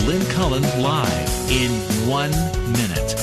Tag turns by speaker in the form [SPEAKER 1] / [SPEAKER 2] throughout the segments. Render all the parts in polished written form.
[SPEAKER 1] Lynn Cullen live in 1 minute.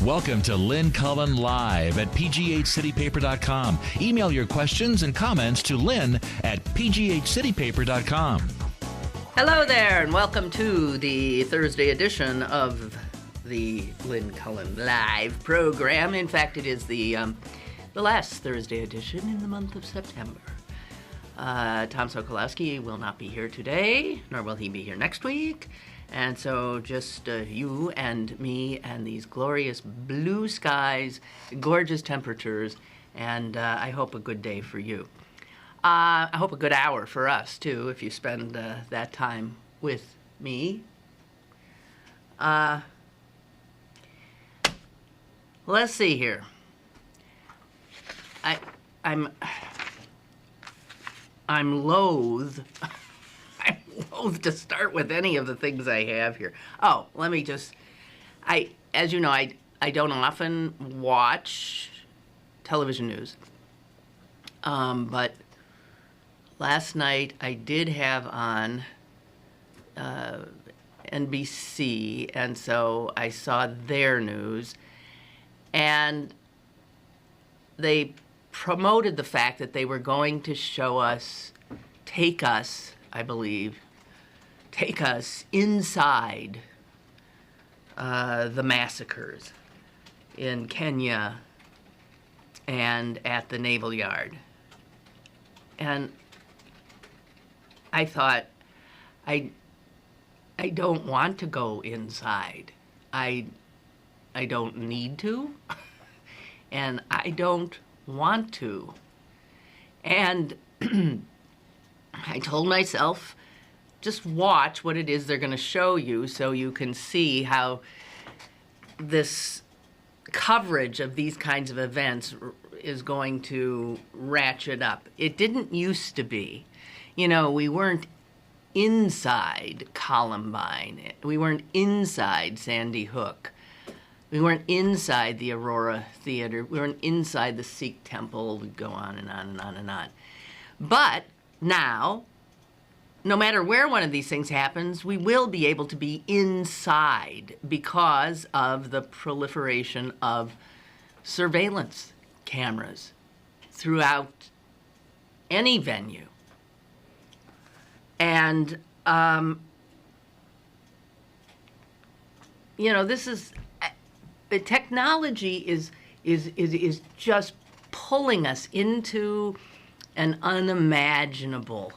[SPEAKER 1] Welcome to Lynn Cullen Live at pghcitypaper.com. Email your questions and comments to Lynn at pghcitypaper.com.
[SPEAKER 2] Hello there, and welcome to the Thursday edition of the Lynn Cullen Live program. In fact, it is the last Thursday edition in the month of September. Tom Sokolowski will not be here today, nor will he be here next week. And so just you and me and these glorious blue skies, gorgeous temperatures, and I hope a good day for you. I hope a good hour for us, too, if you spend that time with me. Let's see here. I'm loath... I'm loath to start with any of the things I have here. Oh, let me just... As you know, I don't often watch television news. But last night I did have on NBC, and so I saw their news. And they promoted the fact that they were going to show us, take us inside the massacres in Kenya and at the Naval Yard. And I thought, I don't want to go inside. I don't need to, and I don't want to. And I told myself, just watch what it is they're going to show you so you can see how this coverage of these kinds of events is going to ratchet up. It didn't used to be. You know, we weren't inside Columbine. We weren't inside Sandy Hook. We weren't inside the Aurora Theater. We weren't inside the Sikh temple. We'd go on and on and on and on. But now, no matter where one of these things happens, we will be able to be inside because of the proliferation of surveillance cameras throughout any venue. And, this is, the technology is just pulling us into an unimaginable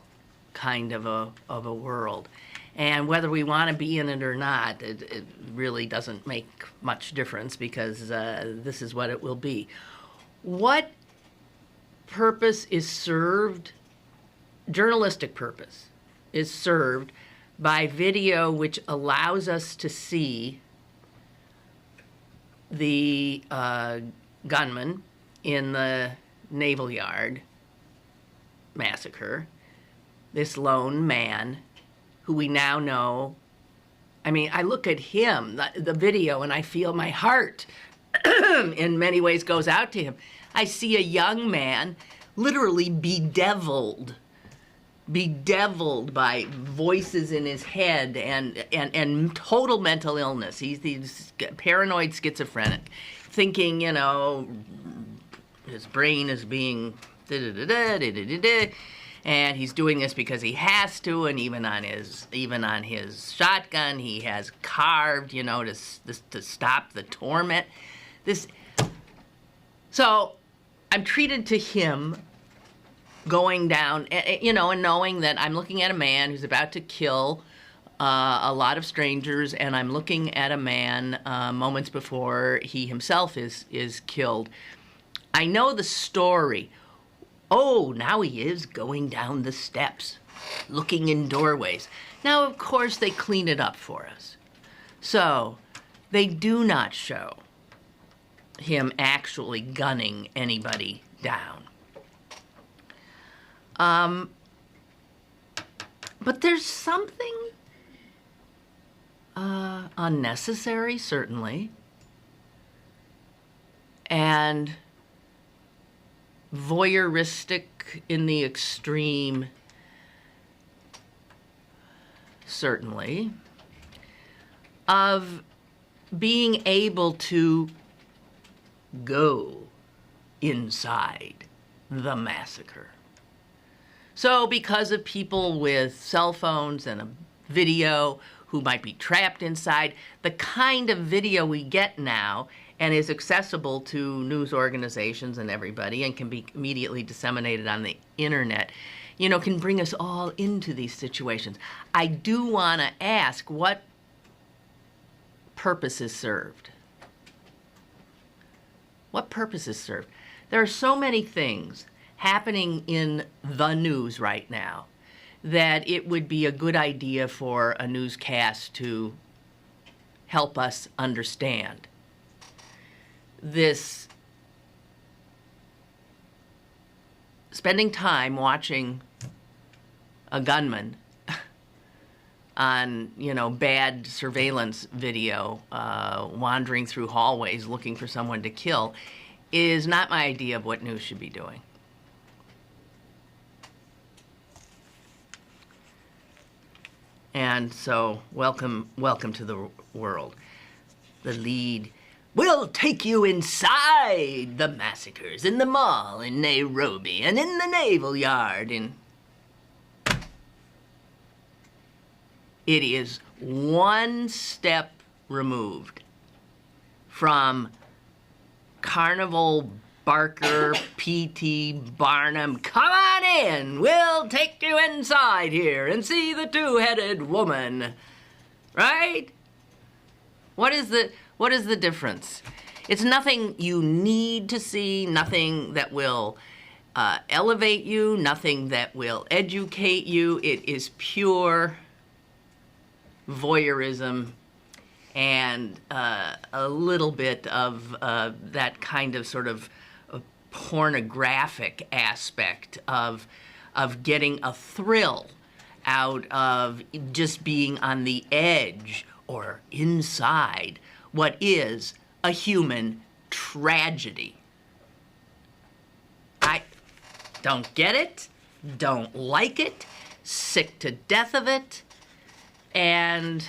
[SPEAKER 2] kind of a world. And whether we want to be in it or not, it really doesn't make much difference because this is what it will be. What purpose is served, journalistic purpose, is served by video which allows us to see the gunman in the Naval Yard massacre, this lone man who we now know. I mean, I look at him, the video, and I feel my heart in many ways goes out to him. I see a young man literally bedeviled by voices in his head and total mental illness. He's paranoid schizophrenic, thinking, his brain is being and he's doing this because he has to, and even on his shotgun he has carved, to stop the torment. This. So I'm treated to him going down, and knowing that I'm looking at a man who's about to kill a lot of strangers, and I'm looking at a man moments before he himself is killed. I know the story. Oh, now he is going down the steps, looking in doorways. Now, of course, they clean it up for us. So they do not show him actually gunning anybody down. But there's something unnecessary, certainly, and voyeuristic in the extreme, certainly, of being able to go inside the massacre. So because of people with cell phones and a video who might be trapped inside, the kind of video we get now and is accessible to news organizations and everybody and can be immediately disseminated on the internet, can bring us all into these situations. I do want to ask, what purpose is served? What purpose is served? There are so many things happening in the news right now that it would be a good idea for a newscast to help us understand. This spending time watching a gunman on, bad surveillance video, wandering through hallways looking for someone to kill, is not my idea of what news should be doing. And so, welcome to the world. The lead will take you inside the massacres in the mall in Nairobi and in the Naval Yard in... It is one step removed from Carnival Barker, P.T. Barnum, come on in, we'll take you inside here and see the two-headed woman, right? What is the difference? It's nothing you need to see, nothing that will elevate you, nothing that will educate you. It is pure voyeurism and a little bit of that kind of sort of pornographic aspect of getting a thrill out of just being on the edge or inside what is a human tragedy. I don't get it, don't like it, sick to death of it, and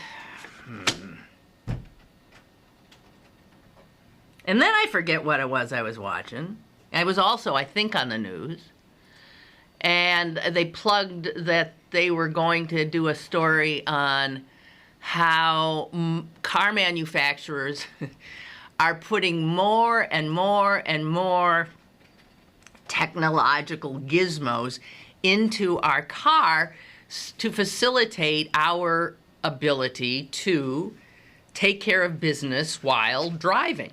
[SPEAKER 2] then I forget what it was I was watching. I was also, I think, on the news, and they plugged that they were going to do a story on how car manufacturers are putting more and more and more technological gizmos into our car to facilitate our ability to take care of business while driving.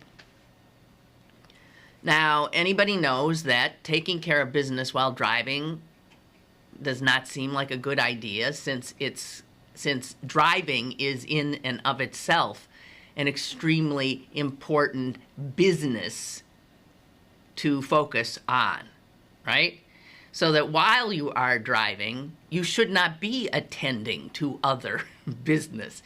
[SPEAKER 2] Now, anybody knows that taking care of business while driving does not seem like a good idea, since driving is in and of itself an extremely important business to focus on, right? So that while you are driving, you should not be attending to other business.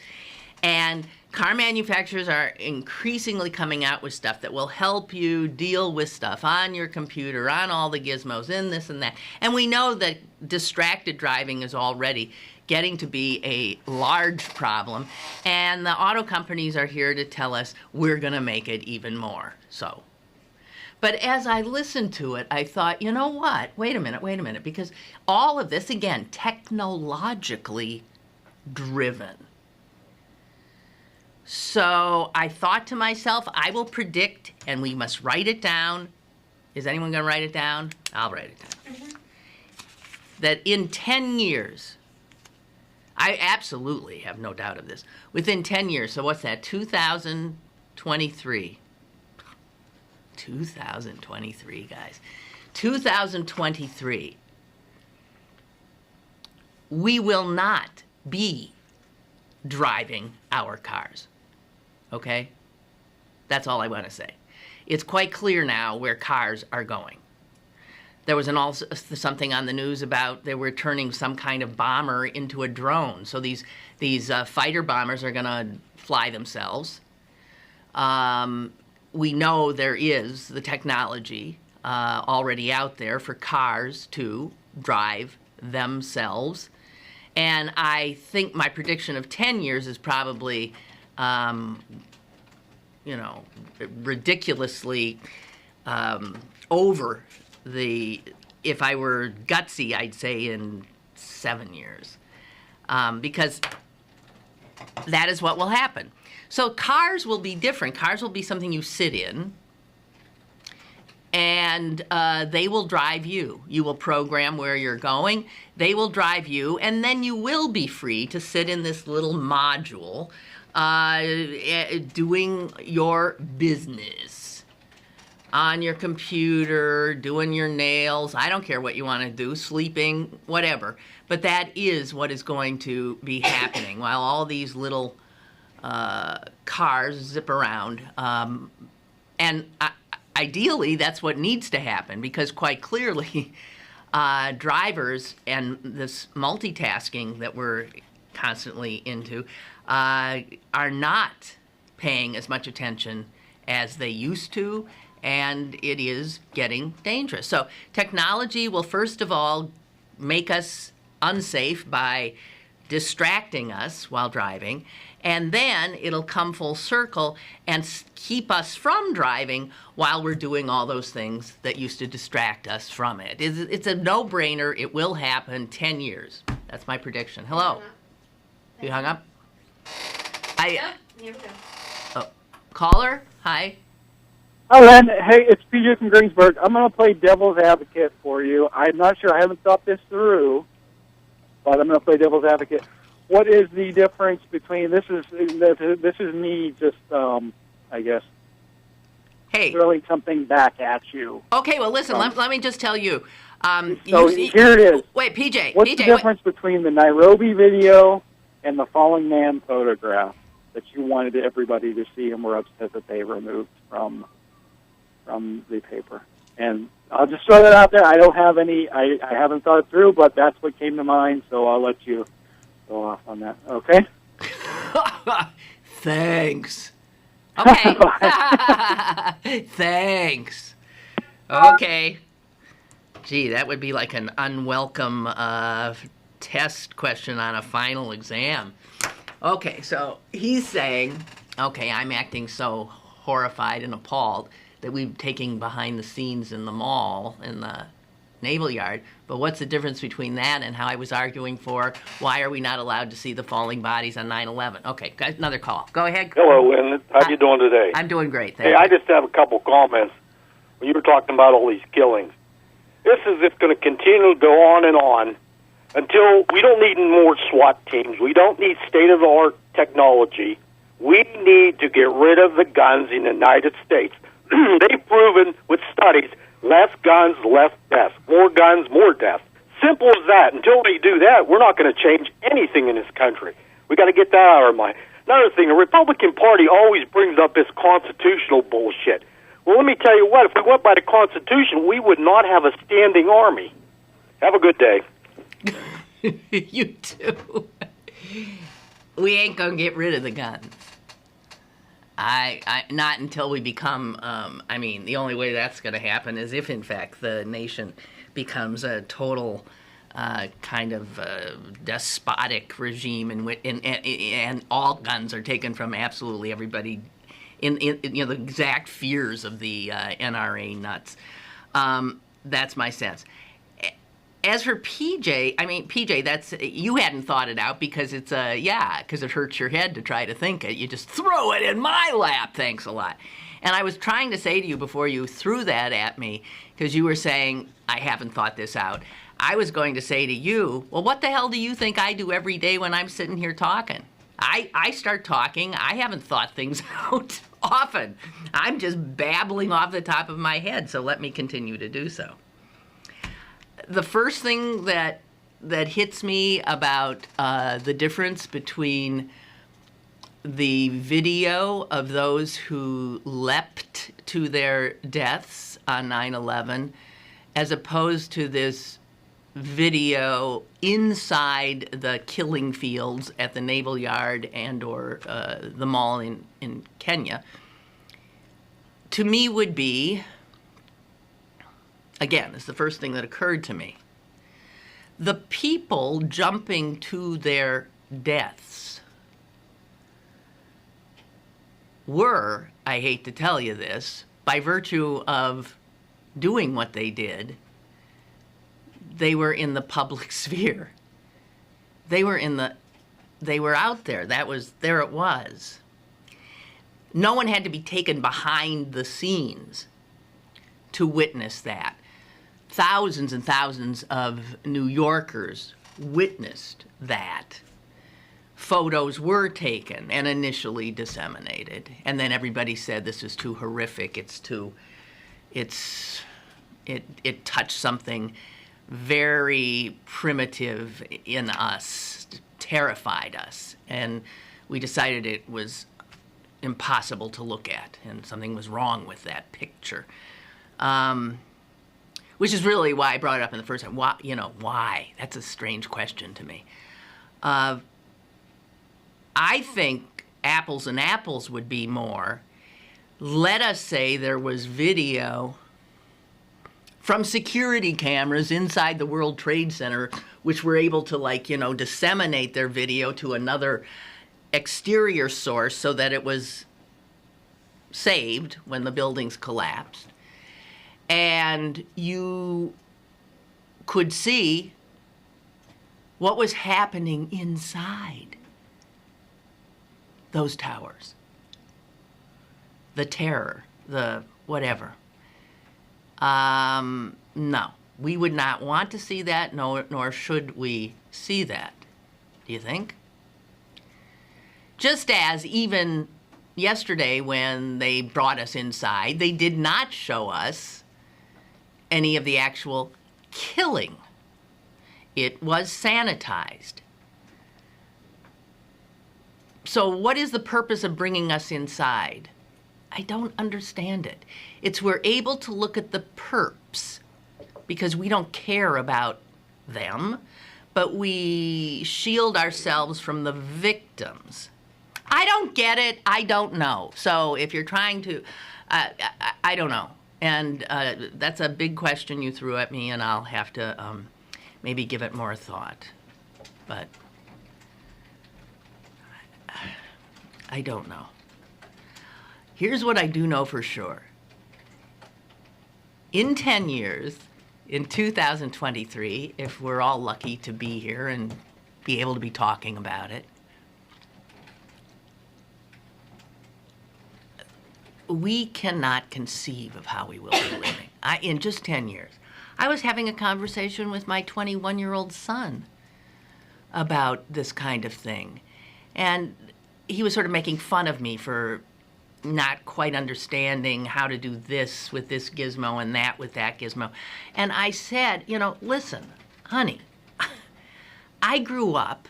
[SPEAKER 2] And car manufacturers are increasingly coming out with stuff that will help you deal with stuff on your computer, on all the gizmos, in this and that. And we know that distracted driving is already getting to be a large problem. And the auto companies are here to tell us we're going to make it even more so. But as I listened to it, I thought, you know what? Wait a minute, because all of this, again, technologically driven. So I thought to myself, I will predict, and we must write it down. Is anyone going to write it down? I'll write it down. Mm-hmm. That in 10 years, I absolutely have no doubt of this. Within 10 years, so what's that? 2023. 2023, guys. 2023. We will not be driving our cars. Okay? That's all I want to say. It's quite clear now where cars are going. There was something on the news about they were turning some kind of bomber into a drone. So these fighter bombers are going to fly themselves. We know there is the technology already out there for cars to drive themselves. And I think my prediction of 10 years is probably, ridiculously over the, if I were gutsy, I'd say in 7 years. Because that is what will happen. So cars will be different. Cars will be something you sit in, and they will drive you. You will program where you're going. They will drive you, and then you will be free to sit in this little module doing your business on your computer, doing your nails. I don't care what you want to do, sleeping, whatever. But that is what is going to be happening while all these little cars zip around. And ideally, that's what needs to happen, because quite clearly, drivers and this multitasking that we're constantly into are not paying as much attention as they used to, and it is getting dangerous. So technology will first of all make us unsafe by distracting us while driving, and then it'll come full circle and keep us from driving while we're doing all those things that used to distract us from it. It's a no-brainer. It will happen. 10 years. That's my prediction. Hello. You hung up?
[SPEAKER 3] Here we go.
[SPEAKER 2] Oh, caller? Hi.
[SPEAKER 4] Hi, Lynn. Hey, it's PJ from Greensburg. I'm going to play devil's advocate for you. I'm not sure. I haven't thought this through, but I'm going to play devil's advocate. What is the difference between this is me just I guess throwing something back at you.
[SPEAKER 2] Okay, well listen, let me just tell you.
[SPEAKER 4] So here it is.
[SPEAKER 2] Wait, PJ.
[SPEAKER 4] What's the difference between the Nairobi video and the falling man photograph that you wanted everybody to see and were upset that they removed from the paper? And I'll just throw that out there. I don't have any. I haven't thought it through, but that's what came to mind. So I'll let you go off on that. Okay.
[SPEAKER 2] Thanks. Okay. Thanks. Okay. Gee, that would be like an unwelcome test question on a final exam. Okay, so he's saying, okay, I'm acting so horrified and appalled that we're taking behind the scenes in the mall, in the Naval Yard, but what's the difference between that and how I was arguing for why are we not allowed to see the falling bodies on 9/11? Okay, guys, another call. Go ahead.
[SPEAKER 5] Hello, Lynn. How you doing today?
[SPEAKER 2] I'm doing great, thank you.
[SPEAKER 5] I just have a couple comments. When you were talking about all these killings, this is just going to continue to go on until we don't need more SWAT teams. We don't need state-of-the-art technology. We need to get rid of the guns in the United States. They've proven with studies, less guns, less deaths. More guns, more deaths. Simple as that. Until we do that, we're not going to change anything in this country. We got to get that out of our mind. Another thing, the Republican Party always brings up this constitutional bullshit. Well, let me tell you what, if we went by the Constitution, we would not have a standing army. Have a good day.
[SPEAKER 2] You too. We ain't going to get rid of the guns. I not until we become, the only way that's going to happen is if, in fact, the nation becomes a total kind of despotic regime and all guns are taken from absolutely everybody in the exact fears of the NRA nuts. That's my sense. as for PJ, I mean, PJ, that's, you hadn't thought it out because it's because it hurts your head to try to think it. You just throw it in my lap. Thanks a lot. And I was trying to say to you before you threw that at me, because you were saying, I haven't thought this out. I was going to say to you, well, what the hell do you think I do every day when I'm sitting here talking? I start talking. I haven't thought things out often. I'm just babbling off the top of my head, so let me continue to do so. The first thing that hits me about the difference between the video of those who leapt to their deaths on 9/11 as opposed to this video inside the killing fields at the Naval Yard and or the mall in Kenya, to me would be, again, it's the first thing that occurred to me, the people jumping to their deaths were, I hate to tell you this, by virtue of doing what they did, they were in the public sphere. They were out there. There it was. No one had to be taken behind the scenes to witness that. Thousands and thousands of New Yorkers witnessed that. Photos were taken and initially disseminated. And then everybody said this is too horrific. It touched something very primitive in us, terrified us, and we decided it was impossible to look at, and something was wrong with that picture. Which is really why I brought it up in the first time. Why? Why? That's a strange question to me. I think apples and apples would be more. Let us say there was video from security cameras inside the World Trade Center, which were able to, disseminate their video to another exterior source so that it was saved when the buildings collapsed. And you could see what was happening inside those towers. The terror, the whatever. No, we would not want to see that, nor should we see that. Do you think? Just as even yesterday when they brought us inside, they did not show us any of the actual killing. It was sanitized. So what is the purpose of bringing us inside? I don't understand it. It's we're able to look at the perps because we don't care about them, but we shield ourselves from the victims. I don't get it. I don't know. So if you're trying to, I don't know. And that's a big question you threw at me, and I'll have to maybe give it more thought. But I don't know. Here's what I do know for sure. In 10 years, in 2023, if we're all lucky to be here and be able to be talking about it, we cannot conceive of how we will be living. In just 10 years. I was having a conversation with my 21-year-old son about this kind of thing. And he was sort of making fun of me for not quite understanding how to do this with this gizmo and that with that gizmo. And I said, listen, honey, I grew up,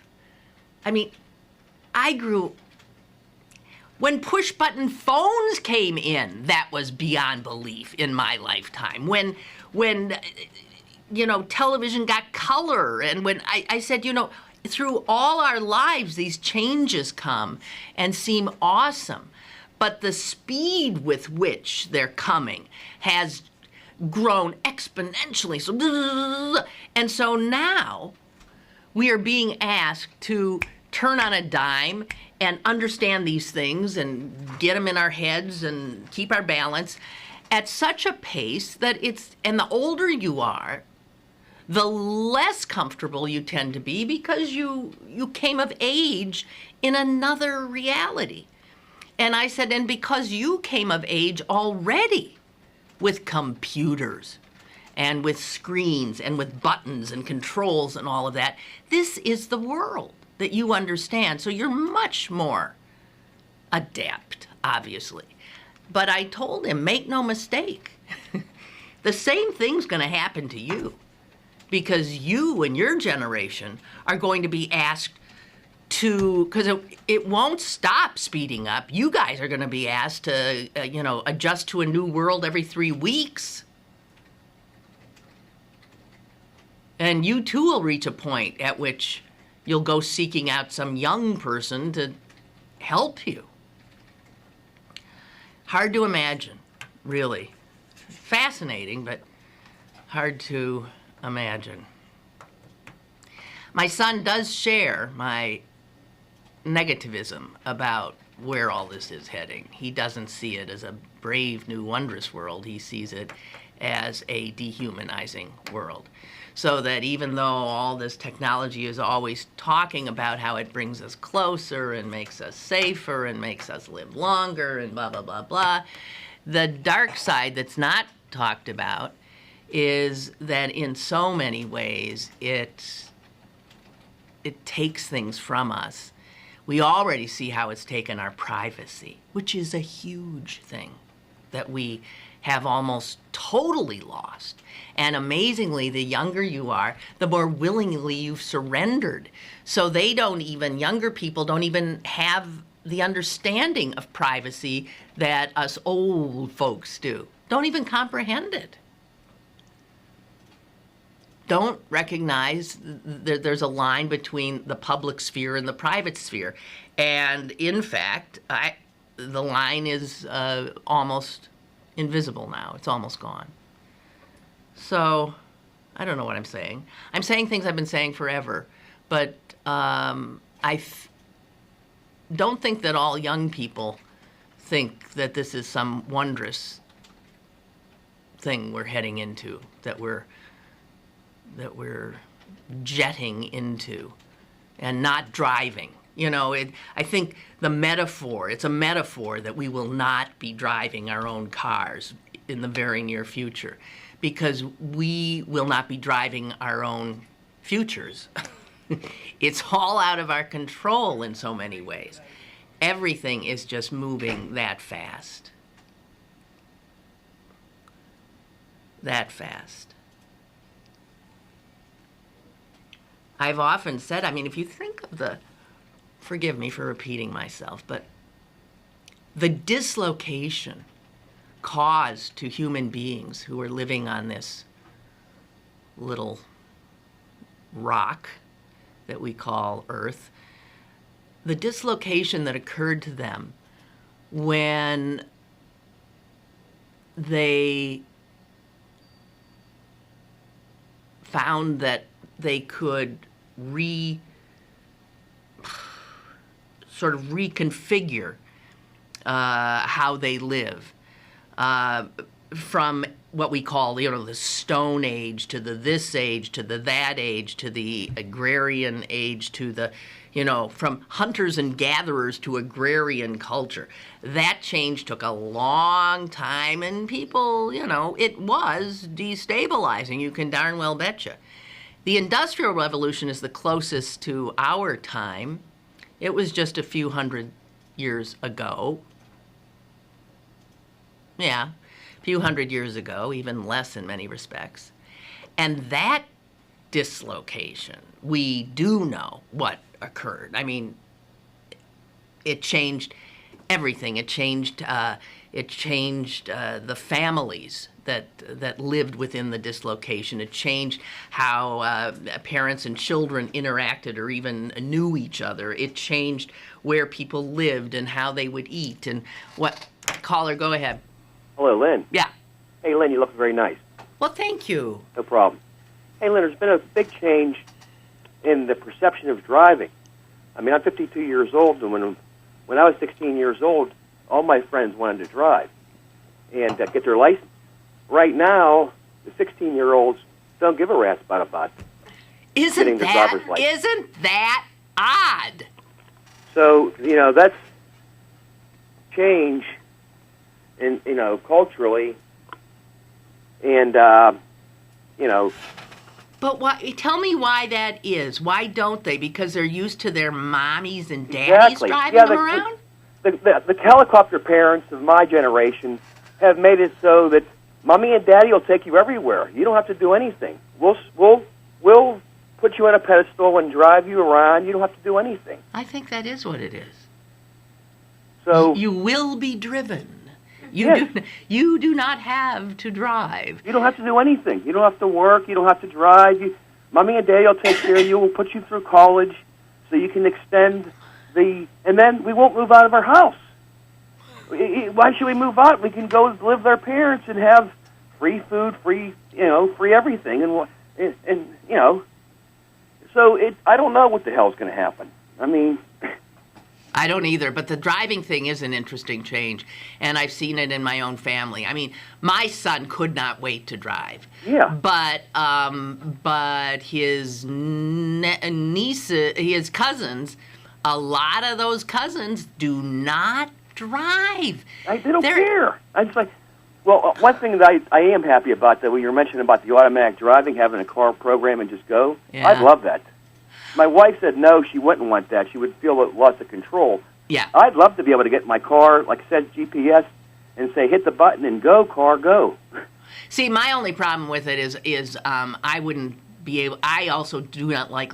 [SPEAKER 2] when push-button phones came in, that was beyond belief in my lifetime. When television got color, and when I said, through all our lives, these changes come and seem awesome. But the speed with which they're coming has grown exponentially. And so now we are being asked to turn on a dime and understand these things and get them in our heads and keep our balance at such a pace that and the older you are, the less comfortable you tend to be because you came of age in another reality. And I said, and because you came of age already with computers and with screens and with buttons and controls and all of that, this is the world that you understand. So you're much more adept, obviously. But I told him, make no mistake, the same thing's going to happen to you, because you and your generation are going to be asked to, because it won't stop speeding up. You guys are going to be asked to, adjust to a new world every 3 weeks. And you too will reach a point at which you'll go seeking out some young person to help you. Hard to imagine, really. Fascinating, but hard to imagine. My son does share my negativism about where all this is heading. He doesn't see it as a brave, new, wondrous world. He sees it as a dehumanizing world. So that even though all this technology is always talking about how it brings us closer and makes us safer and makes us live longer and blah, blah, blah, blah, the dark side that's not talked about is that in so many ways it takes things from us. We already see how it's taken our privacy, which is a huge thing that we have almost totally lost. And amazingly, the younger you are, the more willingly you've surrendered. So younger people don't even have the understanding of privacy that us old folks do. Don't even comprehend it. Don't recognize that there's a line between the public sphere and the private sphere. And in fact, the line is almost invisible now. It's almost gone. So, I don't know what I'm saying. I'm saying things I've been saying forever, but don't think that all young people think that this is some wondrous thing we're heading into, that we're jetting into and not driving. I think it's a metaphor that we will not be driving our own cars in the very near future, because we will not be driving our own futures. It's all out of our control in so many ways. Everything is just moving that fast. That fast. I've often said, if you think of forgive me for repeating myself, but the dislocation caused to human beings who are living on this little rock that we call Earth, the dislocation that occurred to them when they found that they could reconfigure how they live, from what we call, the Stone Age to the this age to the that age to the agrarian age to the, from hunters and gatherers to agrarian culture. That change took a long time, and people, it was destabilizing. You can darn well betcha. The Industrial Revolution is the closest to our time. It was just a few hundred years ago. Yeah, a few hundred years ago, even less in many respects. And that dislocation, we do know what occurred. It changed everything. It changed the families that lived within the dislocation. It changed how parents and children interacted or even knew each other. It changed where people lived and how they would eat. And what, caller, go ahead.
[SPEAKER 6] Hello, Lynn.
[SPEAKER 2] Yeah.
[SPEAKER 6] Hey, Lynn, you look very nice.
[SPEAKER 2] Well, thank you.
[SPEAKER 6] No problem. Hey, Lynn, there's been a big change in the perception of driving. I'm 52 years old, and when I was 16 years old, all my friends wanted to drive and get their license. Right now, the 16-year-olds don't give a rat's butt about getting the driver's license.
[SPEAKER 2] Isn't that odd?
[SPEAKER 6] So, that's change in, culturally, and,
[SPEAKER 2] But tell me why that is. Why don't they? Because they're used to their mommies and daddies driving them around?
[SPEAKER 6] The helicopter parents of my generation have made it so that mommy and daddy will take you everywhere. You don't have to do anything. We'll put you on a pedestal and drive you around. You don't have to do anything.
[SPEAKER 2] I think that is what it is.
[SPEAKER 6] So
[SPEAKER 2] you will be driven.
[SPEAKER 6] Yes.
[SPEAKER 2] You do not have to drive.
[SPEAKER 6] You don't have to do anything. You don't have to work. You don't have to drive. Mommy and daddy will take care of you. We'll put you through college so you can extend and then we won't move out of our house. Why should we move out? We can go live with our parents and have free food, free everything, So I don't know what the hell's going to happen. I mean,
[SPEAKER 2] I don't either, but the driving thing is an interesting change, and I've seen it in my own family. I mean, my son could not wait to drive.
[SPEAKER 6] Yeah.
[SPEAKER 2] But his his cousins, a lot of those cousins do not drive.
[SPEAKER 6] They don't care. I just one thing that I am happy about, that when you were mentioning about the automatic driving, having a car program and just go,
[SPEAKER 2] yeah.
[SPEAKER 6] I'd love that. My wife said no, she wouldn't want that. She would feel a loss of control.
[SPEAKER 2] Yeah.
[SPEAKER 6] I'd love to be able to get in my car, like I said, GPS, and say, hit the button and go, car, go.
[SPEAKER 2] See, my only problem with it is I wouldn't be able. I also do not like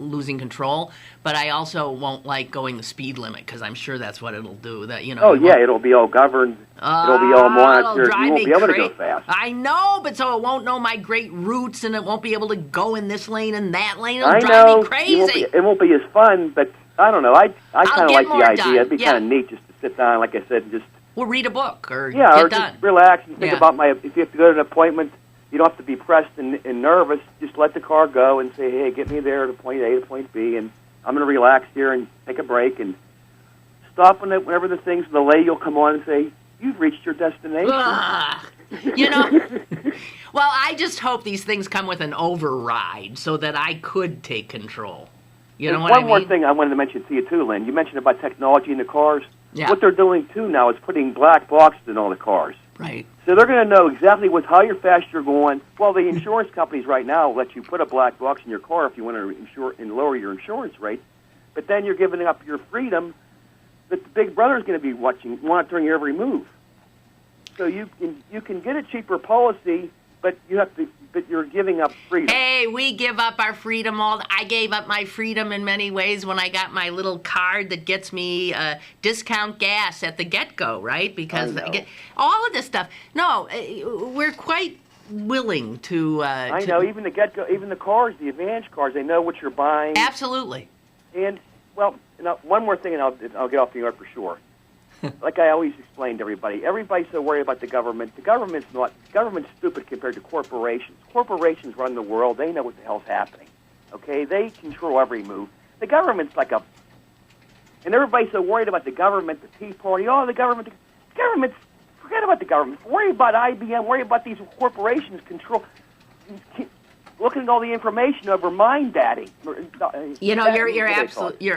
[SPEAKER 2] losing control, but I also won't like going the speed limit because I'm sure that's what it'll do. That
[SPEAKER 6] Oh yeah, it'll be all governed. It'll be all monitored. You won't be able to go fast.
[SPEAKER 2] I know, but so it won't know my great routes, and it won't be able to go in this lane and that lane. It'll drive me crazy.
[SPEAKER 6] It won't be as fun, but I don't know. I kind of like the idea.
[SPEAKER 2] Done.
[SPEAKER 6] It'd be kind of neat just to sit down, like I said, and just
[SPEAKER 2] read a book or
[SPEAKER 6] get
[SPEAKER 2] done.
[SPEAKER 6] Just relax and think about if you have to go to an appointment. You don't have to be pressed and nervous. Just let the car go and say, hey, get me there to point A to point B, and I'm going to relax here and take a break and stop whenever the lady will come on and say, you've reached your destination.
[SPEAKER 2] Well, I just hope these things come with an override so that I could take control. You know what I mean?
[SPEAKER 6] One more thing I wanted to mention to you, too, Lynn. You mentioned about technology in the cars.
[SPEAKER 2] Yeah.
[SPEAKER 6] What they're doing, too, now is putting black boxes in all the cars.
[SPEAKER 2] Right.
[SPEAKER 6] So they're going to know exactly how fast you're going. Well, the insurance companies right now let you put a black box in your car if you want to insure and lower your insurance rate. But then you're giving up your freedom that the Big Brother is going to be monitoring your every move. So you can get a cheaper policy, but you're giving up freedom.
[SPEAKER 2] Hey, we give up our freedom I gave up my freedom in many ways when I got my little card that gets me discount gas at the get-go, right? Because all of this stuff. No, we're quite willing to.
[SPEAKER 6] I know, even the get-go, even the cars, the Advantage cars, they know what you're buying.
[SPEAKER 2] Absolutely.
[SPEAKER 6] And one more thing, and I'll get off the air for sure. Like I always explain to everybody, everybody's so worried about the government. The government's stupid compared to corporations. Corporations run the world. They know what the hell's happening. Okay? They control every move. The government's and everybody's so worried about the government, the Tea Party, the government's, forget about the government. Worry about IBM, worry about these corporations looking at all the information over Mind Daddy.
[SPEAKER 2] You're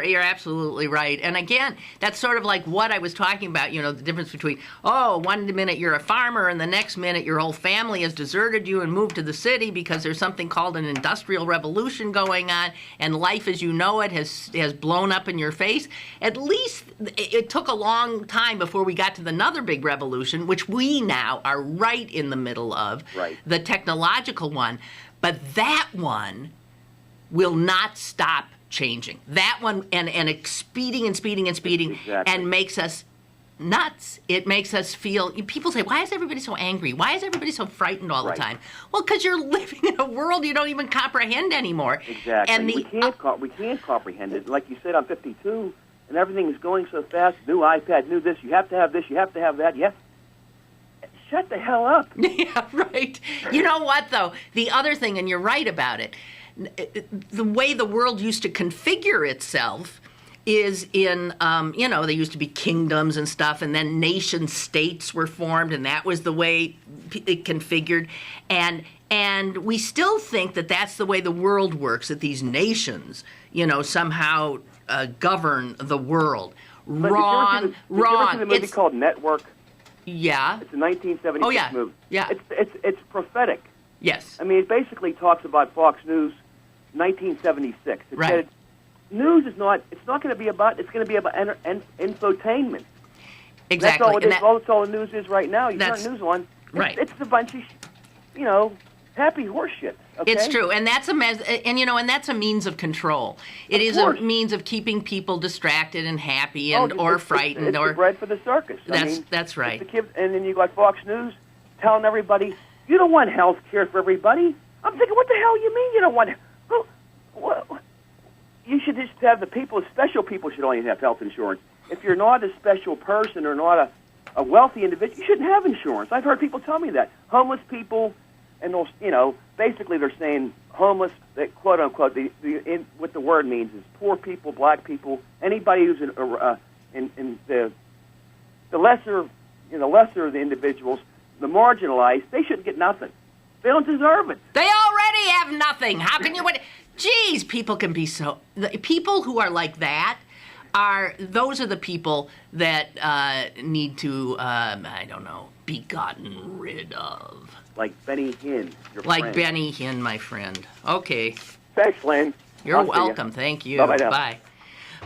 [SPEAKER 2] absolutely right. And again, that's sort of like what I was talking about, the difference between, one minute you're a farmer and the next minute your whole family has deserted you and moved to the city because there's something called an industrial revolution going on and life as you know it has blown up in your face. At least it took a long time before we got to another big revolution, which we now are right in the middle of, the technological one. But that one will not stop changing. That one, and speeding
[SPEAKER 6] Exactly.
[SPEAKER 2] and makes us nuts. It makes us feel, people say, why is everybody so angry? Why is everybody so frightened all the time? Well, because you're living in a world you don't even comprehend anymore.
[SPEAKER 6] Exactly. And we can't comprehend it. Like you said, I'm 52, and everything is going so fast. New iPad, new this. You have to have this. You have to have that. Shut the hell up.
[SPEAKER 2] Yeah, right. You know what, though? The other thing, and you're right about it, the way the world used to configure itself is in, there used to be kingdoms and stuff, and then nation states were formed, and that was the way it configured. And we still think that that's the way the world works, that these nations, somehow govern the world. Wrong.
[SPEAKER 6] Did you ever see the movie called Network?
[SPEAKER 2] Yeah.
[SPEAKER 6] It's a 1976 movie.
[SPEAKER 2] Yeah.
[SPEAKER 6] It's prophetic.
[SPEAKER 2] Yes.
[SPEAKER 6] I mean, it basically talks about Fox News, 1976. It said news is not. It's not going to be about. It's going to be about infotainment.
[SPEAKER 2] Exactly.
[SPEAKER 6] That's all it is. That's all the news is right now. You turn news on. It's a bunch of, happy horse shit. Okay?
[SPEAKER 2] It's true, and that's that's a means of control. It is a means of keeping people distracted and happy or frightened.
[SPEAKER 6] It's the bread for the circus.
[SPEAKER 2] That's right.
[SPEAKER 6] The kids, and then you got Fox News telling everybody, you don't want health care for everybody. I'm thinking, what the hell you mean you don't want? You should just have the people. Special people should only have health insurance. If you're not a special person or not a wealthy individual, you shouldn't have insurance. I've heard people tell me that. Homeless people, and those, basically they're saying homeless, that quote unquote, what the word means is poor people, black people, anybody who's in the lesser, lesser of the individuals, the marginalized, they shouldn't get nothing. They don't deserve it.
[SPEAKER 2] They already have nothing. How can you? Geez, people can be so. People who are like that those are the people that need to, be gotten rid of.
[SPEAKER 6] Like Benny Hinn, your
[SPEAKER 2] like
[SPEAKER 6] friend.
[SPEAKER 2] Benny Hinn, my friend. Okay.
[SPEAKER 6] Thanks, Lynn.
[SPEAKER 2] You're welcome. Thank you.
[SPEAKER 6] Bye-bye now.
[SPEAKER 2] Bye.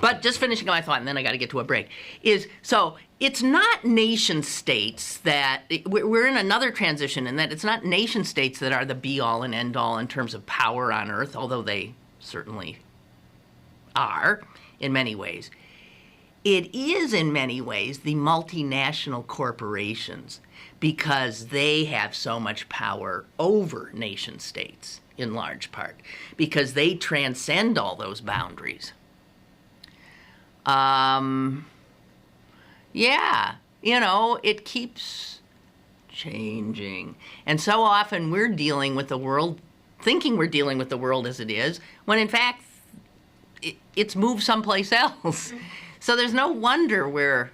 [SPEAKER 2] But just finishing my thought, and then I got to get to a break, it's not nation states that, we're in another transition in that it's not nation states that are the be-all and end-all in terms of power on Earth, although they certainly are in many ways. It is in many ways the multinational corporations because they have so much power over nation states in large part because they transcend all those boundaries. It keeps changing. And so often we're dealing with the world, thinking we're dealing with the world as it is, when in fact it's moved someplace else. So there's no wonder we're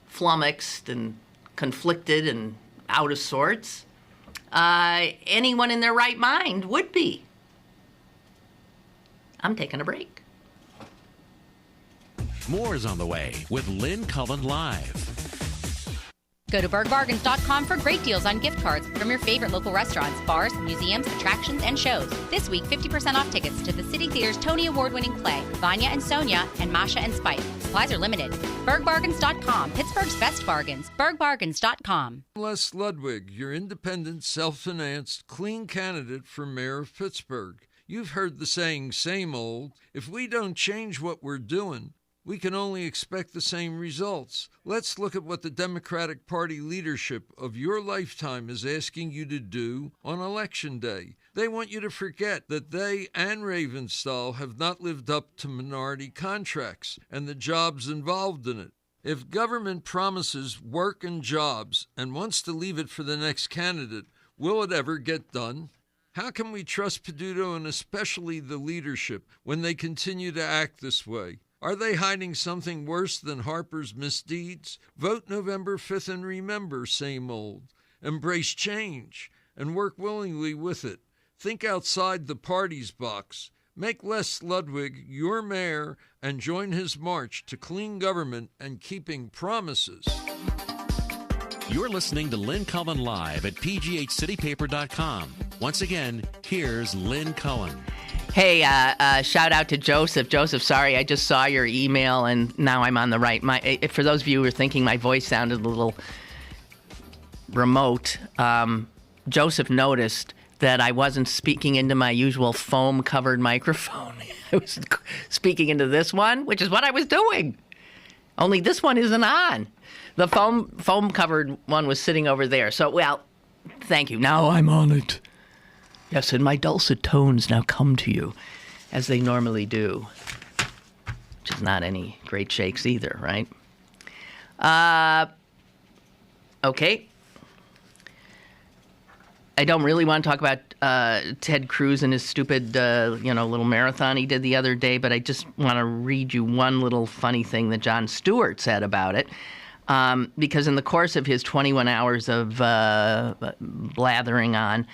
[SPEAKER 2] flummoxed and conflicted and out of sorts. Anyone in their right mind would be. I'm taking a break.
[SPEAKER 1] More is on the way with Lynn Cullen Live.
[SPEAKER 3] Go to bergbargains.com for great deals on gift cards from your favorite local restaurants, bars, museums, attractions, and shows. This week, 50% off tickets to the City Theater's Tony Award-winning play, Vanya and Sonia and Masha and Spike. Supplies are limited. bergbargains.com, Pittsburgh's best bargains. bergbargains.com.
[SPEAKER 7] Les Ludwig, your independent, self-financed, clean candidate for mayor of Pittsburgh. You've heard the saying, same old. If we don't change what we're doing, we can only expect the same results. Let's look at what the Democratic Party leadership of your lifetime is asking you to do on Election Day. They want you to forget that they and Ravenstall have not lived up to minority contracts and the jobs involved in it. If government promises work and jobs and wants to leave it for the next candidate, will it ever get done? How can we trust Peduto and especially the leadership when they continue to act this way? Are they hiding something worse than Harper's misdeeds? Vote November 5th and remember, same old. Embrace change and work willingly with it. Think outside the party's box. Make Les Ludwig your mayor and join his march to clean government and keeping promises.
[SPEAKER 1] You're listening to Lynn Cullen Live at pghcitypaper.com. Once again, here's Lynn Cullen.
[SPEAKER 2] Hey, shout out to Joseph. Joseph, sorry, I just saw your email and now I'm on the right. For those of you who are thinking my voice sounded a little remote, Joseph noticed that I wasn't speaking into my usual foam-covered microphone. I was speaking into this one, which is what I was doing. Only this one isn't on. The foam-covered one was sitting over there. So, well, thank you. Now I'm on it. Yes, and my dulcet tones now come to you, as they normally do. Which is not any great shakes either, right? Okay. I don't really want to talk about Ted Cruz and his stupid, little marathon he did the other day, but I just want to read you one little funny thing that Jon Stewart said about it. Because in the course of his 21 hours of blathering on,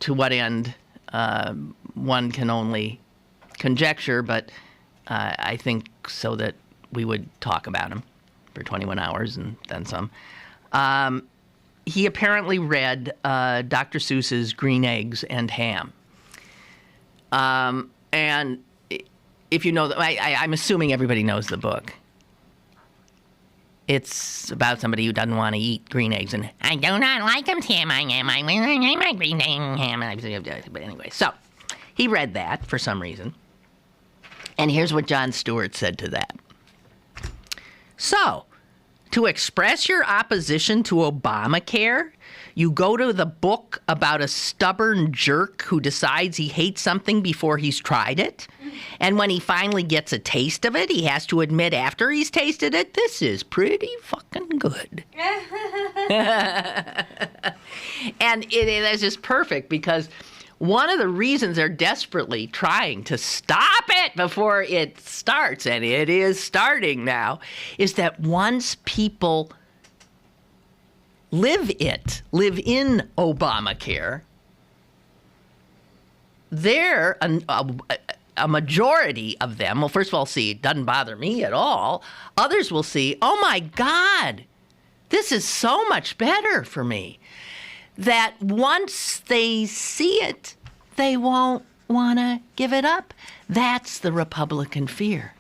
[SPEAKER 2] to what end, one can only conjecture, but I think so that we would talk about him for 21 hours and then some. He apparently read Dr. Seuss's Green Eggs and Ham. And if you know, I'm assuming everybody knows the book. It's about somebody who doesn't want to eat green eggs, and I do not like them, Tim. I like green eggs and ham. But anyway, so he read that for some reason. And here's what Jon Stewart said to that. So, to express your opposition to Obamacare, you go to the book about a stubborn jerk who decides he hates something before he's tried it. And when he finally gets a taste of it, he has to admit after he's tasted it, this is pretty fucking good. And it is just perfect because one of the reasons they're desperately trying to stop it before it starts, and it is starting now, is that once people live in Obamacare, they're a majority of them will first of all see, it doesn't bother me at all. Others will see, oh my God, this is so much better for me. That once they see it, they won't want to give it up. That's the Republican fear.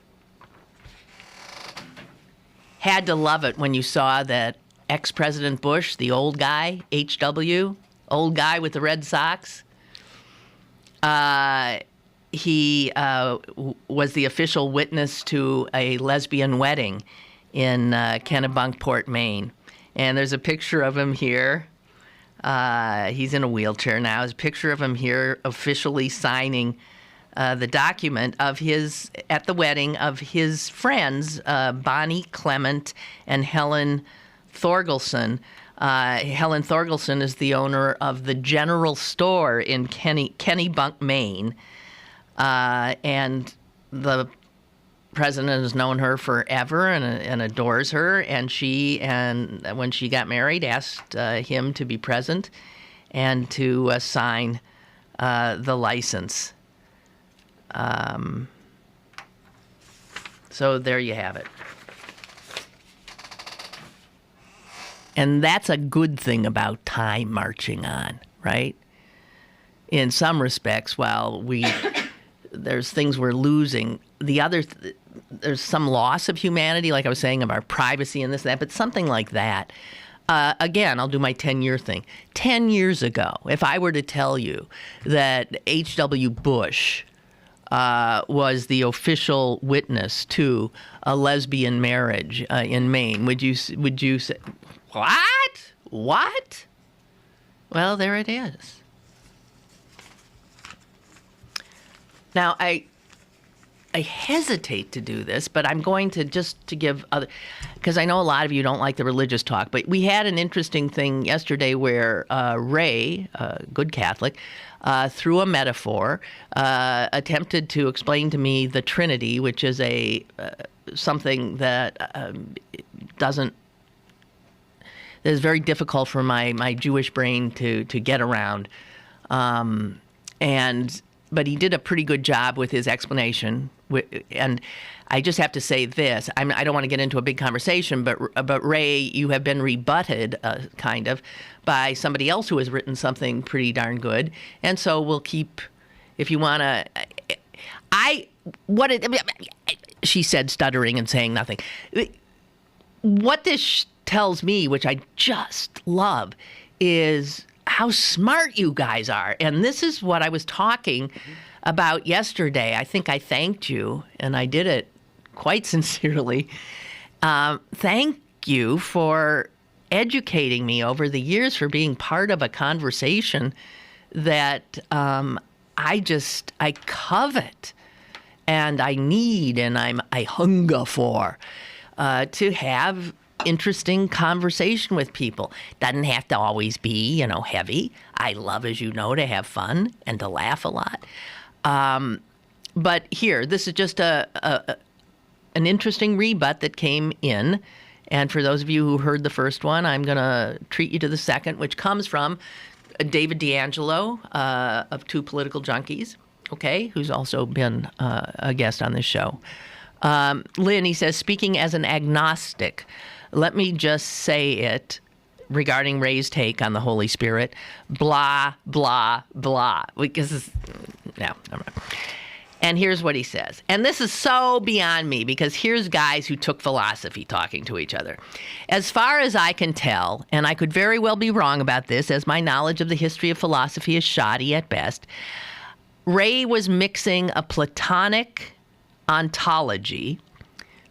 [SPEAKER 2] Had to love it when you saw that ex-President Bush, the old guy, HW, old guy with the Red Sox, he was the official witness to a lesbian wedding in Kennebunkport, Maine. And there's a picture of him here. He's in a wheelchair now. There's a picture of him here officially signing the document of his, at the wedding of his friends, Bonnie Clement and Helen Thorgelson. Helen Thorgelson is the owner of the General Store in Kennebunk, Maine. And the president has known her forever and adores her. And when she got married, asked him to be present and to sign the license. So there you have it. And that's a good thing about time marching on, right? In some respects, while there's things we're losing, there's some loss of humanity, like I was saying, of our privacy and this and that, but something like that. Again, I'll do my 10-year thing. 10 years ago, if I were to tell you that H.W. Bush was the official witness to a lesbian marriage in Maine, would you say, what? Well, there it is. Now, I hesitate to do this, but I'm going to just to give other, because I know a lot of you don't like the religious talk, but we had an interesting thing yesterday where Ray, good Catholic, through a metaphor, attempted to explain to me the Trinity, which is something that that is very difficult for my Jewish brain to get around. But he did a pretty good job with his explanation. And I just have to say this. I don't want to get into a big conversation, but Ray, you have been rebutted, kind of, by somebody else who has written something pretty darn good. And so we'll keep, if you want to, she said, stuttering and saying nothing. What this tells me, which I just love, is how smart you guys are. And this is what I was talking about yesterday. I think I thanked you, and I did it quite sincerely. Thank you for educating me over the years, for being part of a conversation that I covet and I need and I hunger for, to have interesting conversation with people. Doesn't have to always be, heavy. I love, as you know, to have fun and to laugh a lot. But here, this is just an interesting rebut that came in. And for those of you who heard the first one, I'm going to treat you to the second, which comes from David DeAngelo of Two Political Junkies, okay, who's also been a guest on this show. Lynn, he says, speaking as an agnostic, let me just say it regarding Ray's take on the Holy Spirit, blah, blah, blah. Because, no, never mind. And here's what he says. And this is so beyond me, because here's guys who took philosophy talking to each other. As far as I can tell, and I could very well be wrong about this, as my knowledge of the history of philosophy is shoddy at best, Ray was mixing a Platonic ontology,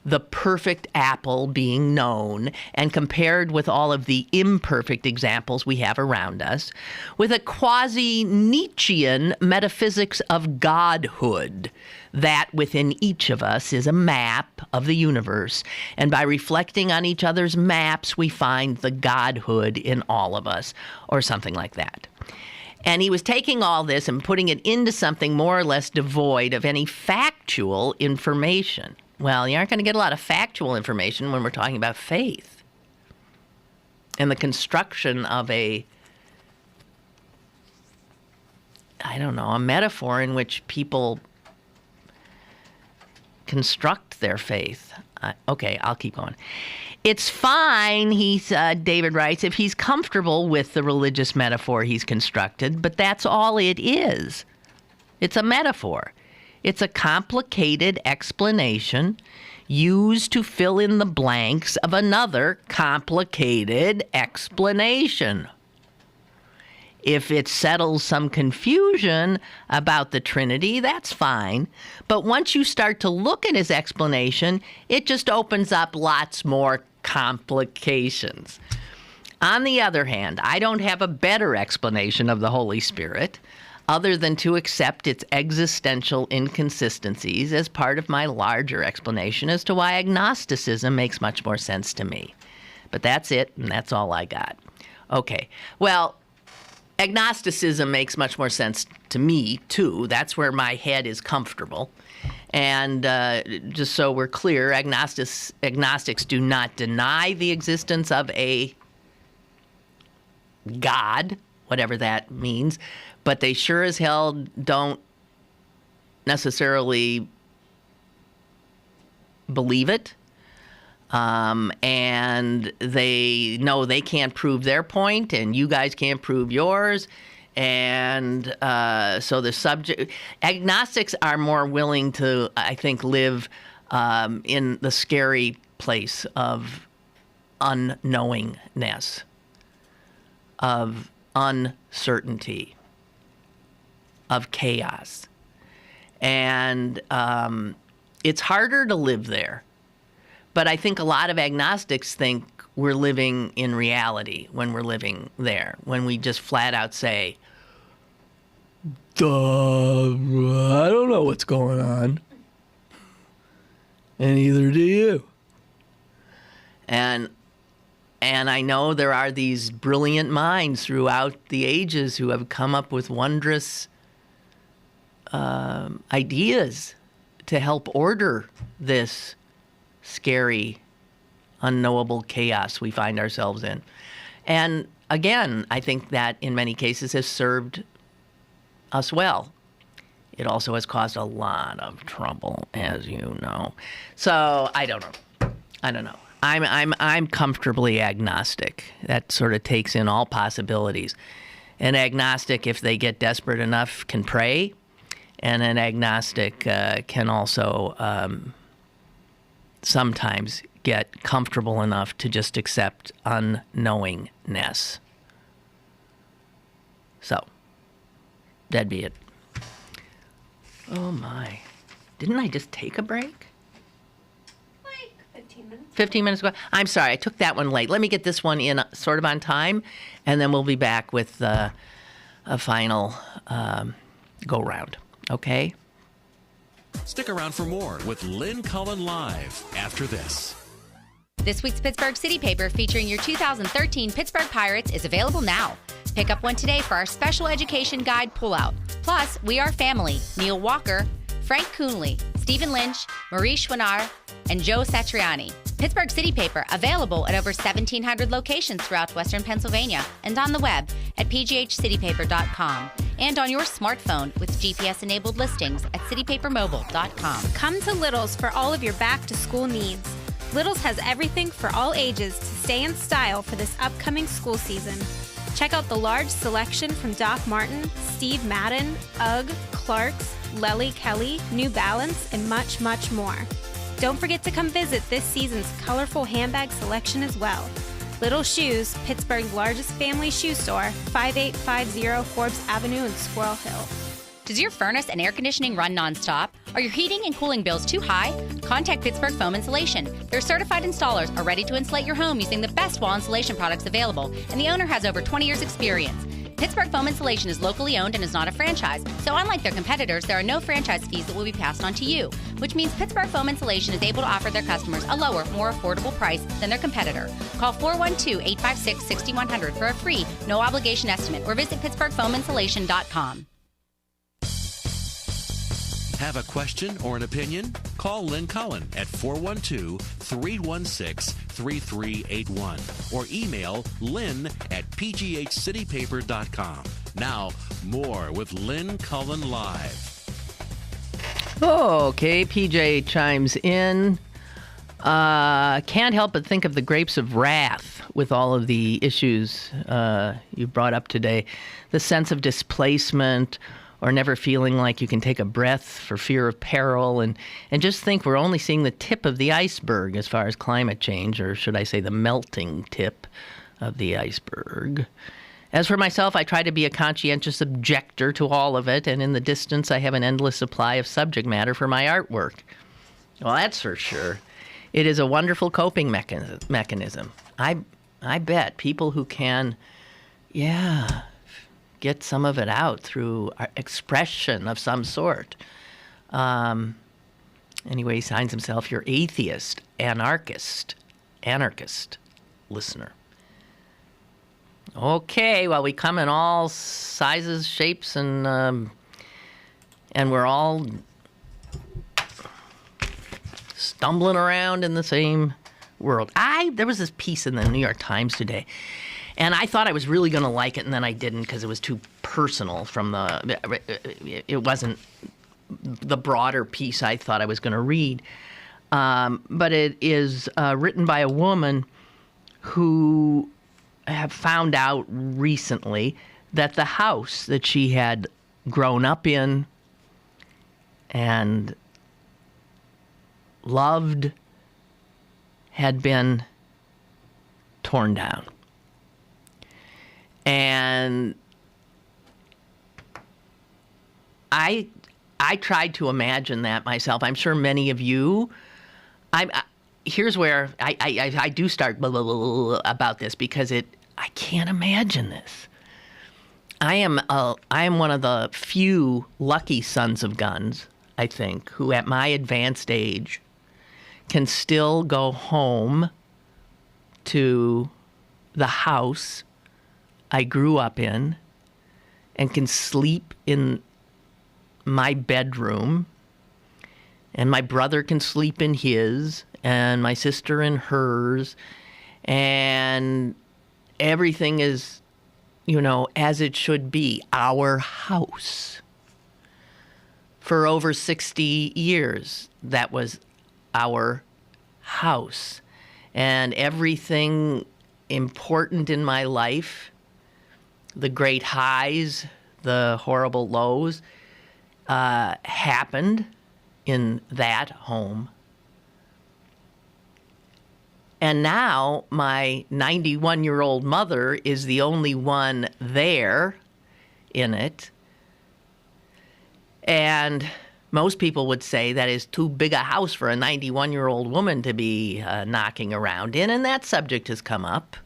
[SPEAKER 2] the perfect apple being known and compared with all of the imperfect examples we have around us, with a quasi-Nietzschean metaphysics of godhood, that within each of us is a map of the universe, and by reflecting on each other's maps, we find the godhood in all of us, or something like that. And he was taking all this and putting it into something more or less devoid of any factual information. Well, you aren't going to get a lot of factual information when we're talking about faith and the construction of a metaphor in which people construct their faith. Okay, I'll keep going. It's fine, David writes, if he's comfortable with the religious metaphor he's constructed, but that's all it is. It's a metaphor. It's a complicated explanation used to fill in the blanks of another complicated explanation. If it settles some confusion about the Trinity, that's fine. But once you start to look at his explanation, it just opens up lots more complications. On the other hand, I don't have a better explanation of the Holy Spirit other than to accept its existential inconsistencies as part of my larger explanation as to why agnosticism makes much more sense to me. But that's it, and that's all I got. Okay, well, agnosticism makes much more sense to me, too. That's where my head is comfortable. And just so we're clear, agnostics do not deny the existence of a God, whatever that means, but they sure as hell don't necessarily believe it. And they know they can't prove their point, and you guys can't prove yours. And so the agnostics are more willing to, I think, live in the scary place of unknowingness, of uncertainty, of chaos. And it's harder to live there. But I think a lot of agnostics think we're living in reality when we're living there, when we just flat out say, I don't know what's going on. And neither do you. And I know there are these brilliant minds throughout the ages who have come up with wondrous ideas to help order this scary, unknowable chaos we find ourselves in. And again, I think that in many cases has served us well. It also has caused a lot of trouble, as you know. So I don't know. I'm comfortably agnostic. That sort of takes in all possibilities. An agnostic, if they get desperate enough, can pray, and an agnostic can also sometimes get comfortable enough to just accept unknowingness. So, that'd be it. Oh my. Didn't I just take a break?
[SPEAKER 8] Like 15 minutes.
[SPEAKER 2] 15 minutes ago? I'm sorry, I took that one late. Let me get this one in sort of on time, and then we'll be back with a final go-round. Okay?
[SPEAKER 1] Stick around for more with Lynn Cullen Live after this.
[SPEAKER 3] This week's Pittsburgh City Paper featuring your 2013 Pittsburgh Pirates is available now. Pick up one today for our special education guide pullout. Plus, We Are Family, Neil Walker, Frank Coonley, Stephen Lynch, Marie Schwinnar, and Joe Satriani. Pittsburgh City Paper, available at over 1,700 locations throughout Western Pennsylvania and on the web at pghcitypaper.com and on your smartphone with GPS-enabled listings at citypapermobile.com.
[SPEAKER 9] Come to Little's for all of your back-to-school needs. Little's has everything for all ages to stay in style for this upcoming school season. Check out the large selection from Doc Marten, Steve Madden, UGG, Clark's, Lely Kelly, New Balance, and much, much more. Don't forget to come visit this season's colorful handbag selection as well. Little Shoes, Pittsburgh's largest family shoe store, 5850 Forbes Avenue in Squirrel Hill.
[SPEAKER 3] Does your furnace and air conditioning run nonstop? Are your heating and cooling bills too high? Contact Pittsburgh Foam Insulation. Their certified installers are ready to insulate your home using the best wall insulation products available, and the owner has over 20 years' experience. Pittsburgh Foam Insulation is locally owned and is not a franchise, so unlike their competitors, there are no franchise fees that will be passed on to you, which means Pittsburgh Foam Insulation is able to offer their customers a lower, more affordable price than their competitor. Call 412-856-6100 for a free, no-obligation estimate, or visit pittsburghfoaminsulation.com.
[SPEAKER 1] Have a question or an opinion? Call Lynn Cullen at 412-316-3381 or email lynn at pghcitypaper.com. Now, more with Lynn Cullen Live.
[SPEAKER 2] Okay, PJ chimes in. Can't help but think of the grapes of wrath with all of the issues you brought up today. The sense of displacement, or never feeling like you can take a breath for fear of peril, and just think we're only seeing the tip of the iceberg as far as climate change, or should I say the melting tip of the iceberg. As for myself, I try to be a conscientious objector to all of it, and in the distance I have an endless supply of subject matter for my artwork. Well, that's for sure. It is a wonderful coping mechanism. I bet people who can, get some of it out through expression of some sort. Anyway, he signs himself your atheist, anarchist listener. Okay, well, we come in all sizes, shapes, and we're all stumbling around in the same world. There was this piece in the New York Times today, and I thought I was really going to like it, and then I didn't because it was too personal it wasn't the broader piece I thought I was going to read. But it is written by a woman who have found out recently that the house that she had grown up in and loved had been torn down. And I tried to imagine that myself. I'm sure many of you. Here's where I do start blah, blah, blah, blah, about this, because I can't imagine this. I am one of the few lucky sons of guns, I think, who at my advanced age can still go home to the house I grew up in and can sleep in my bedroom, and my brother can sleep in his, and my sister in hers, and everything is, as it should be, our house. For over 60 years, that was our house. And everything important in my life, the great highs, the horrible lows, happened in that home. And now my 91-year-old mother is the only one there in it. And most people would say that is too big a house for a 91-year-old woman to be knocking around in. And that subject has come up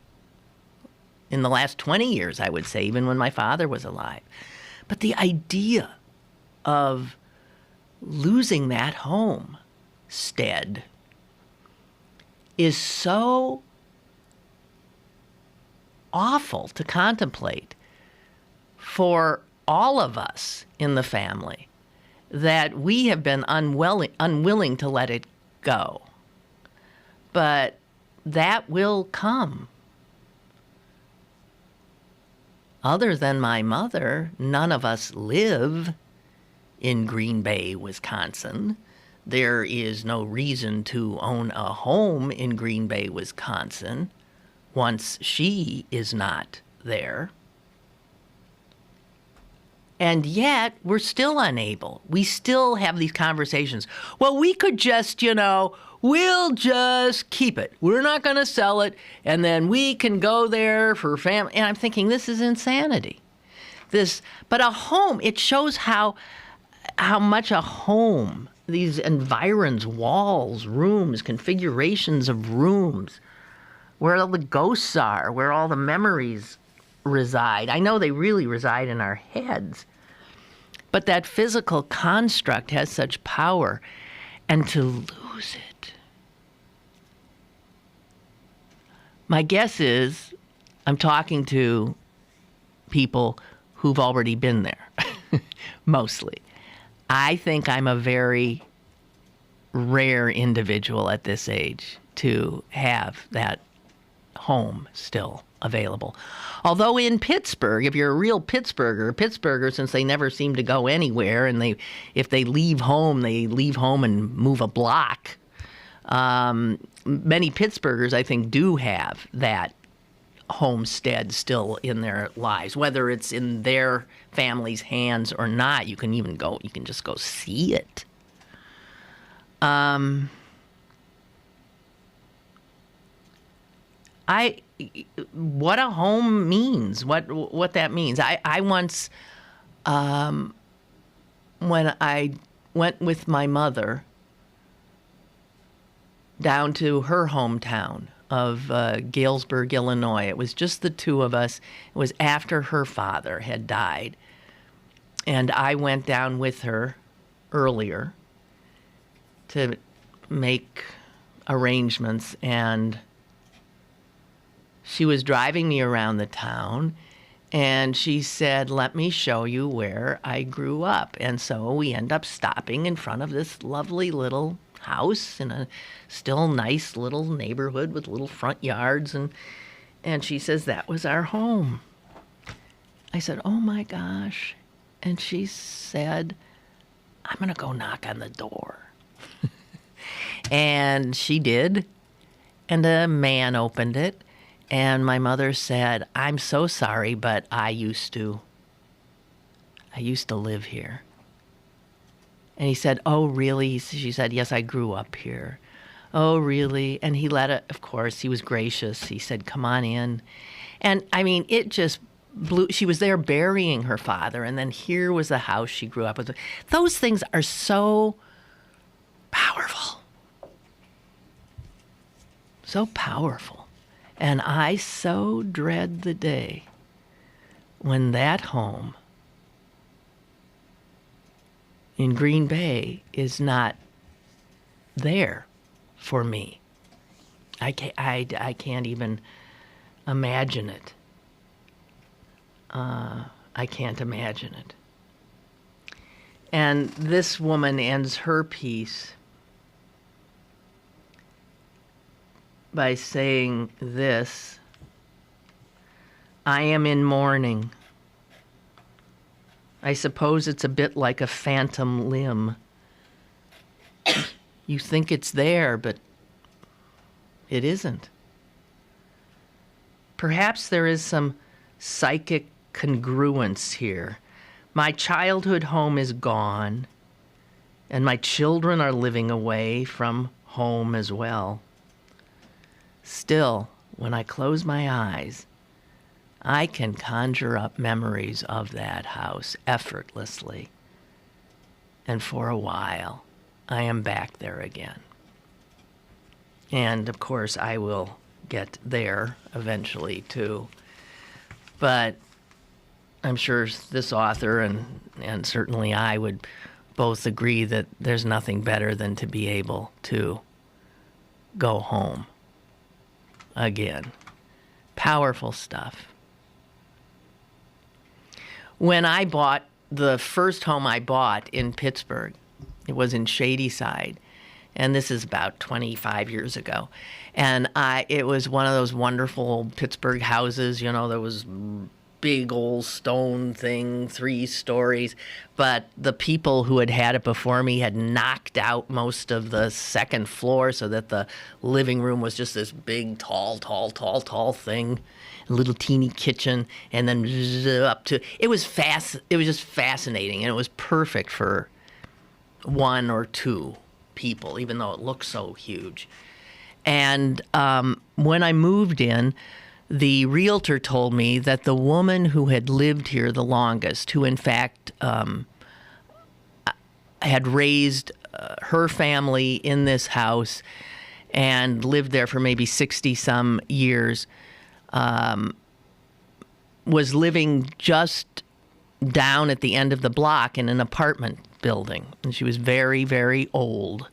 [SPEAKER 2] in the last 20 years, I would say, even when my father was alive. But the idea of losing that homestead is so awful to contemplate for all of us in the family that we have been unwilling to let it go. But that will come. Other than my mother, none of us live in Green Bay, Wisconsin. There is no reason to own a home in Green Bay, Wisconsin, once she is not there. And yet, we're still unable. We still have these conversations. Well, we could just, we'll just keep it. We're not going to sell it, and then we can go there for family. And I'm thinking, this is insanity. But a home, it shows how much a home, these environs, walls, rooms, configurations of rooms, where all the ghosts are, where all the memories reside. I know they really reside in our heads, but that physical construct has such power, and to lose it. My guess is I'm talking to people who've already been there, mostly. I think I'm a very rare individual at this age to have that home still available. Although in Pittsburgh, if you're a real Pittsburgher, since they never seem to go anywhere, and if they leave home and move a block, many Pittsburghers, I think, do have that homestead still in their lives, whether it's in their family's hands or not. You can just go see it. What a home means, what that means. I once, when I went with my mother down to her hometown of Galesburg, Illinois. It was just the two of us. It was after her father had died. And I went down with her earlier to make arrangements, and she was driving me around the town, and she said, "Let me show you where I grew up." And so we end up stopping in front of this lovely little house in a still nice little neighborhood with little front yards, and she says, "That was our home." I said, "Oh my gosh." And she said, "I'm going to go knock on the door." And she did, and a man opened it, and my mother said, "I'm so sorry, but I used to live here." And he said, "Oh, really?" She said, "Yes, I grew up here." "Oh, really?" And he of course, he was gracious. He said, "Come on in." And I mean, it just blew. She was there burying her father, and then here was the house she grew up with. Those things are so powerful. So powerful. And I so dread the day when that home in Green Bay is not there for me. I can't even imagine it. I can't imagine it. And this woman ends her piece by saying this: "I am in mourning. I suppose it's a bit like a phantom limb. You think it's there, but it isn't. Perhaps there is some psychic congruence here. My childhood home is gone, and my children are living away from home as well. Still, when I close my eyes, I can conjure up memories of that house effortlessly. And for a while, I am back there again. And of course, I will get there eventually too. But I'm sure this author and certainly I would both agree that there's nothing better than to be able to go home again. Powerful stuff. When I bought the first home I bought in Pittsburgh, it was in Shadyside, and this is about 25 years ago. And it was one of those wonderful Pittsburgh houses, there was big old stone thing, 3 stories, but the people who had it before me had knocked out most of the second floor so that the living room was just this big, tall thing, a little teeny kitchen, and then up to, it was just fascinating, and it was perfect for 1 or 2 people, even though it looked so huge. And when I moved in, the realtor told me that the woman who had lived here the longest, who in fact had raised her family in this house and lived there for maybe 60-some years, was living just down at the end of the block in an apartment building. And she was very, very old.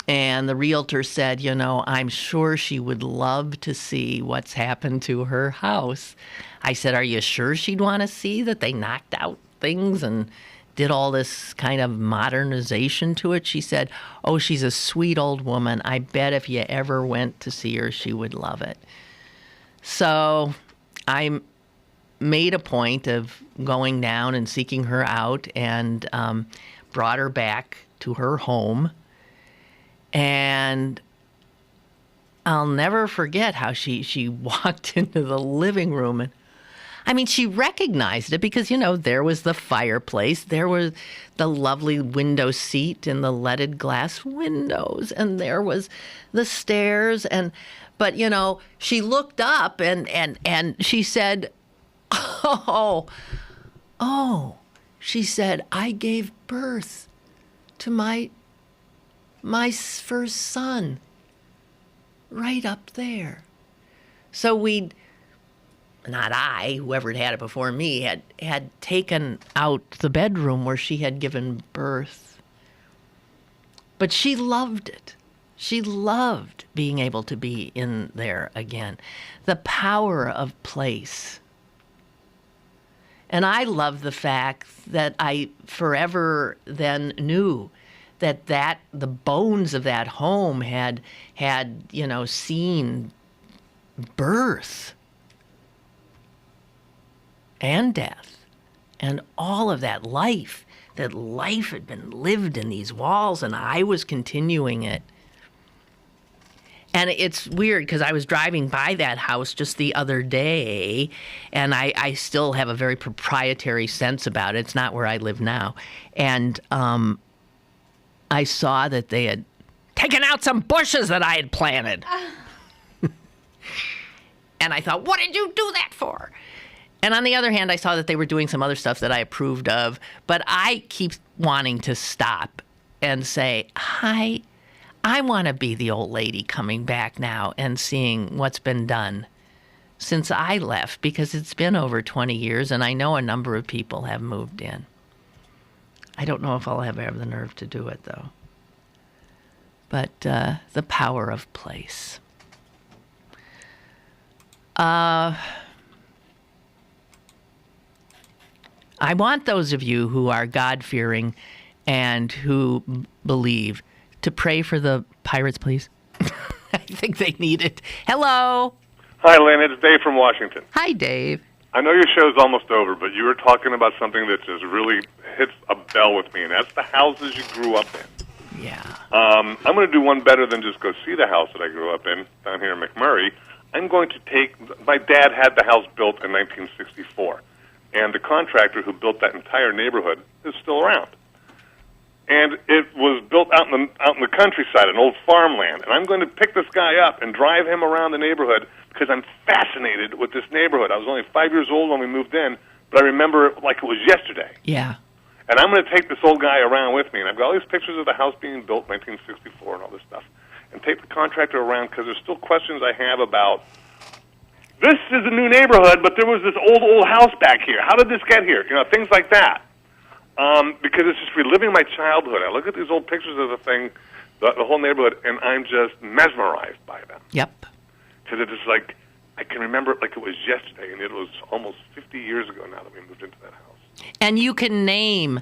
[SPEAKER 2] And the realtor said, I'm sure she would love to see what's happened to her house. I said, are you sure she'd want to see that they knocked out things and did all this kind of modernization to it? She said, oh, she's a sweet old woman. I bet if you ever went to see her, she would love it. So I made a point of going down and seeking her out and brought her back to her home. And I'll never forget how she walked into the living room. And she recognized it because, there was the fireplace, there was the lovely window seat and the leaded glass windows, and there was the stairs. But she looked up and she said, oh, she said, I gave birth to my first son, right up there. So whoever had it before me, had taken out the bedroom where she had given birth. But she loved it. She loved being able to be in there again. The power of place. And I love the fact that I forever then knew that the bones of that home had seen birth and death and all of that life had been lived in these walls, and I was continuing it. And it's weird because I was driving by that house just the other day, and I still have a very proprietary sense about it. It's not where I live now. And I saw that they had taken out some bushes that I had planted. And I thought, what did you do that for? And on the other hand, I saw that they were doing some other stuff that I approved of. But I keep wanting to stop and say, hi, I want to be the old lady coming back now and seeing what's been done since I left, because it's been over 20 years, and I know a number of people have moved in. I don't know if I'll ever have the nerve to do it, though. But the power of place. I want those of you who are God-fearing and who believe to pray for the pirates, please. I think they need it. Hello.
[SPEAKER 10] Hi, Lynn. It's Dave from Washington.
[SPEAKER 2] Hi, Dave.
[SPEAKER 10] I know your show's almost over, but you were talking about something that just really hits a bell with me, and that's the houses you grew up in.
[SPEAKER 2] Yeah.
[SPEAKER 10] I'm going to do one better than just go see the house that I grew up in down here in McMurray. I'm going to my dad had the house built in 1964, and the contractor who built that entire neighborhood is still around. And it was built out in the countryside, an old farmland. And I'm going to pick this guy up and drive him around the neighborhood because I'm fascinated with this neighborhood. I was only 5 years old when we moved in, but I remember it like it was yesterday.
[SPEAKER 2] Yeah.
[SPEAKER 10] And I'm going to take this old guy around with me. And I've got all these pictures of the house being built in 1964 and all this stuff. And take the contractor around because there's still questions I have about, this is a new neighborhood, but there was this old house back here. How did this get here? Things like that. Because it's just reliving my childhood. I look at these old pictures of the thing, the whole neighborhood, and I'm just mesmerized by them.
[SPEAKER 2] Yep.
[SPEAKER 10] because it is like, I can remember it like it was yesterday, and it was almost 50 years ago now that we moved into that house.
[SPEAKER 2] And you can name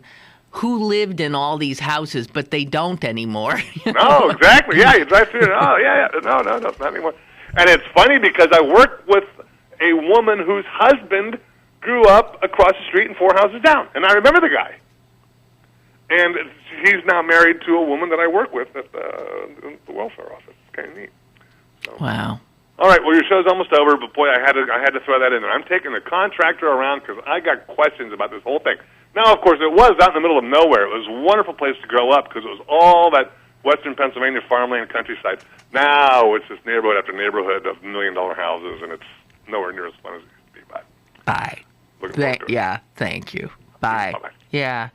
[SPEAKER 2] who lived in all these houses, but they don't anymore.
[SPEAKER 10] No, exactly. Yeah, you drive through it. Oh, yeah. No, not anymore. And it's funny because I work with a woman whose husband grew up across the street and 4 houses down. And I remember the guy. And he's now married to a woman that I work with at the welfare office. It's kind of neat. So.
[SPEAKER 2] Wow.
[SPEAKER 10] All right, well, your show's almost over, but boy, I had to throw that in there. I'm taking the contractor around because I got questions about this whole thing. Now, of course, it was out in the middle of nowhere. It was a wonderful place to grow up because it was all that western Pennsylvania farmland countryside. Now it's just neighborhood after neighborhood of $1 million houses, and it's nowhere near as fun as it used to be.
[SPEAKER 2] Bye. Yeah, thank you. Bye. Bye-bye. Yeah,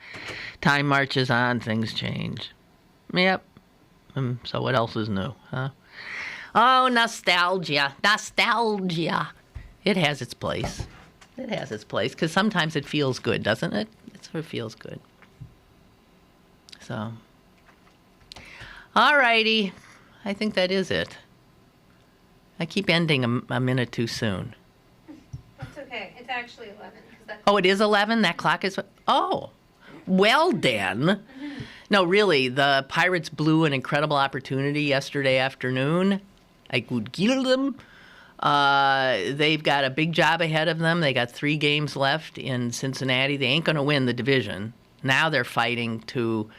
[SPEAKER 2] time marches on, things change. Yep. So what else is new, huh? Oh, nostalgia. It has its place. It has its place, because sometimes it feels good, doesn't it? It feels good. So, all righty. I think that is it. I keep ending a minute too soon.
[SPEAKER 8] That's okay. It's actually 11.
[SPEAKER 2] Oh, it is 11? That clock is... Oh, well then. Mm-hmm. No, really, the Pirates blew an incredible opportunity yesterday afternoon. I could kill them. They've got a big job ahead of them. They got 3 games left in Cincinnati. They ain't going to win the division. Now they're fighting to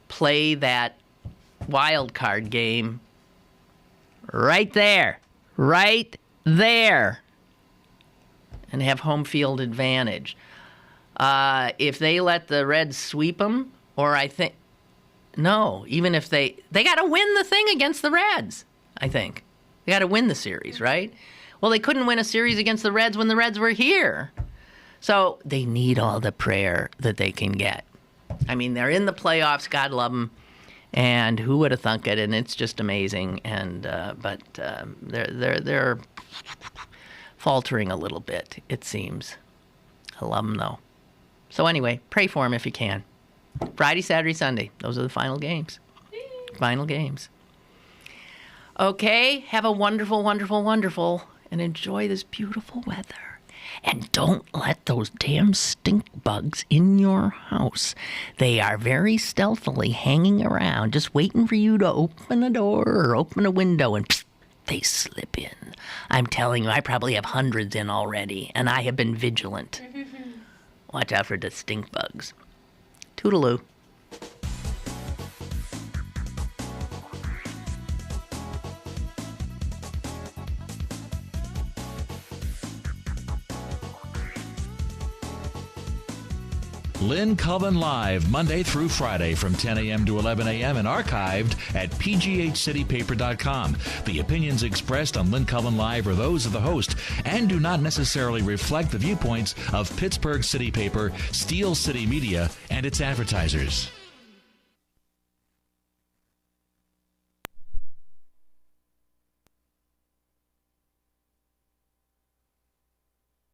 [SPEAKER 2] play that wild card game right there. And have home field advantage. If they let the Reds sweep them, even if they got to win the thing against the Reds, I think. They got to win the series, right? Well, they couldn't win a series against the Reds when the Reds were here. So they need all the prayer that they can get. I mean, they're in the playoffs, God love them, and who would have thunk it? And it's just amazing. And but they're faltering a little bit, it seems. I love them, though. So anyway, pray for them if you can. Friday, Saturday, Sunday. Those are the final games. Final games. Okay, have a wonderful, wonderful, wonderful, and enjoy this beautiful weather. And don't let those damn stink bugs in your house. They are very stealthily hanging around, just waiting for you to open a door or open a window, and psst, they slip in. I'm telling you, I probably have hundreds in already, and I have been vigilant. Watch out for the stink bugs. Toodaloo.
[SPEAKER 1] Lynn Cullen Live, Monday through Friday from 10 a.m. to 11 a.m. and archived at pghcitypaper.com. The opinions expressed on Lynn Cullen Live are those of the host and do not necessarily reflect the viewpoints of Pittsburgh City Paper, Steel City Media, and its advertisers.